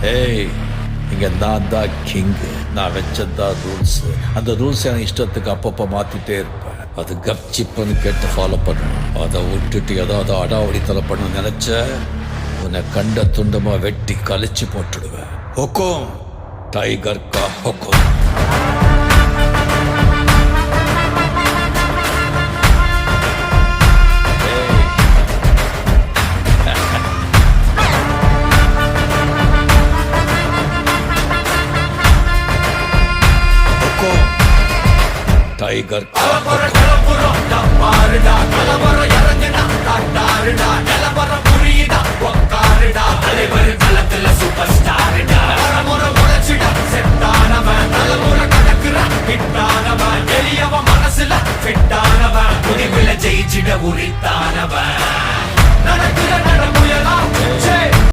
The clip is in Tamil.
ஏய், இங்க நான் தான் கிங்கு. நான் வச்சதான் ரூல்ஸ். அந்த ரூல்ஸ் என் இஷ்டத்துக்கு அப்பப்போ மாத்திட்டே இருப்பேன். அது கப்சிப்புன்னு கேட்டு ஃபாலோ பண்ணணும். அதை விட்டுட்டு ஏதாவது அடாவடித்தலை பண்ண நினைச்ச உன்னை கண்ட துண்டமா வெட்டி கழிச்சு போட்டுடுவேன். ஹுக்கும், டைகர் கா ஹுக்கும். टाइगर का